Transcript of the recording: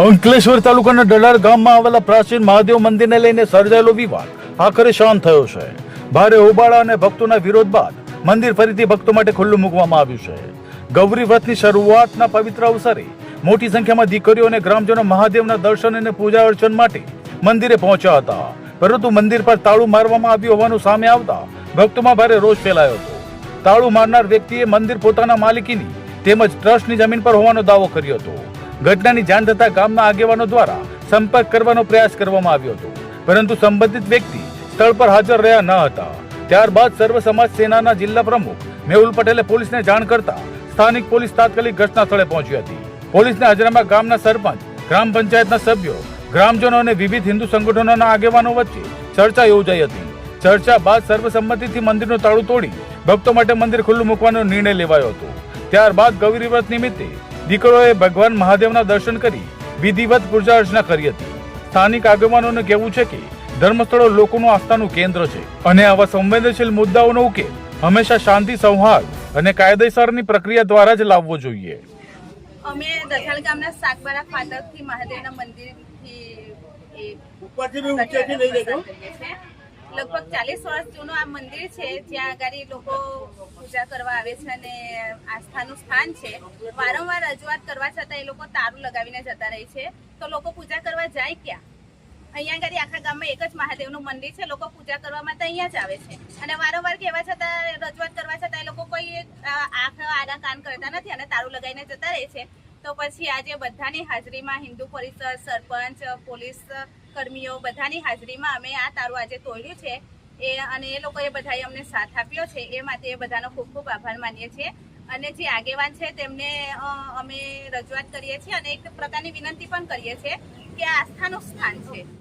અંકલેશ્વર તાલુકાના ડડાર ગામમાં આવેલા પ્રાચીન મહાદેવ મંદિરને લઈને સર્જાયેલો વિવાદ આખરે શાંત થયો છે. ભારે હોબાળા અને ભક્તોના વિરોધ બાદ મંદિર ફરીથી ભક્તો માટે ખુલ્લું મૂકવામાં આવ્યું છે. ગૌરી વ્રતની શરૂઆતના પવિત્ર અવસરે મોટી સંખ્યામાં દીકરીઓ અને ગ્રામજનો મહાદેવના દર્શન અને પૂજા અર્ચન માટે મંદિરે પહોંચ્યા હતા, પરંતુ મંદિર પર તાળું મારવામાં આવ્યું હોવાનું સામે આવતા ભક્તોમાં ભારે રોષ ફેલાયો હતો. તાળું મારનાર વ્યક્તિએ મંદિર પોતાના માલિકીની તેમજ ટ્રસ્ટની જમીન પર હોવાનો દાવો કર્યો હતો. ઘટનાની જાણ થતા ગામના આગેવાનો દ્વારા સંપર્ક કરવાનો પ્રયાસ કરવામાં આવ્યો હતો, પરંતુ સંબંધિત વ્યક્તિ સ્થળ પર હાજર રહ્યા ન હતા. ત્યારબાદ સર્વ સમાજ સેનાના જિલ્લા પ્રમુખ મેહુલ પટેલે પોલીસને જાણ કરતા સ્થાનિક પોલીસ તાત્કાલિક ઘટના સ્થળે પહોંચી હતી. પોલીસના હાજરામાં ગામના સરપંચ, ગ્રામ પંચાયતના સભ્યો, ગ્રામજનો અને વિવિધ હિન્દુ સંગઠનોના આગેવાનો વચ્ચે ચર્ચા યોજાઈ હતી. ચર્ચા બાદ સર્વસંમતિથી મંદિરનું તાળું તોડી ભક્તો માટે મંદિર ખુલ્લું મૂકવાનો નિર્ણય લેવાયો હતો. ત્યારબાદ ગૌરી વ્રત નિમિત્તે દીકરોએ ભગવાન મહાદેવના દર્શન કરી વિધિવત પૂજા અર્ચના કરી હતી. સ્થાનિક આગેવાનોનું કહેવું છે કે ધર્મસ્થળો લોકોનું આસ્થાનું કેન્દ્ર છે અને આવા સંવેદનશીલ મુદ્દાઓનો ઉકેલ હંમેશા શાંતિ, સૌહાર્દ અને કાયદેસરની પ્રક્રિયા દ્વારા જ લાવવો જોઈએ. અમે દસાલ ગામના સાગબારા ફાટકથી મહાદેવના મંદિરથી લગભગ 40 વર્ષ જૂનું આ મંદિર છે, જ્યાં આગળ લોકો પૂજા કરવા આવે છે અને આસ્થાનું સ્થાન છે. વારંવાર રજૂઆત કરવા છતાં એ લોકો તારું લગાવીને જતા રહે છે, તો લોકો પૂજા કરવા જાય ક્યાં? અહીંયા આગળ આખા ગામમાં એક જ મહાદેવનું મંદિર છે, લોકો પૂજા કરવા માટે અહીંયા જ આવે છે અને વારંવાર કહેવા છતાં, રજૂઆત કરવા છતાં એ લોકો કોઈ આંખ આડા કાન કરતા નથી અને તારું લગાવીને જતા રહે છે. તો પછી આજે બધાની હાજરીમાં હિન્દુ પરિષદ, સરપંચ, પોલીસ કર્મીઓ બધાની હાજરીમાં અમે આ તારું આજે તોડ્યું છે અને એ લોકોએ બધાએ અમને સાથ આપ્યો છે. એ માટે એ બધાનો ખૂબ ખૂબ આભાર માનીએ છીએ અને જે આગેવાન છે તેમને અમે રજૂઆત કરીએ છીએ અને એક પ્રકારની વિનંતી પણ કરીએ છીએ કે આ આસ્થાનું સ્થાન છે.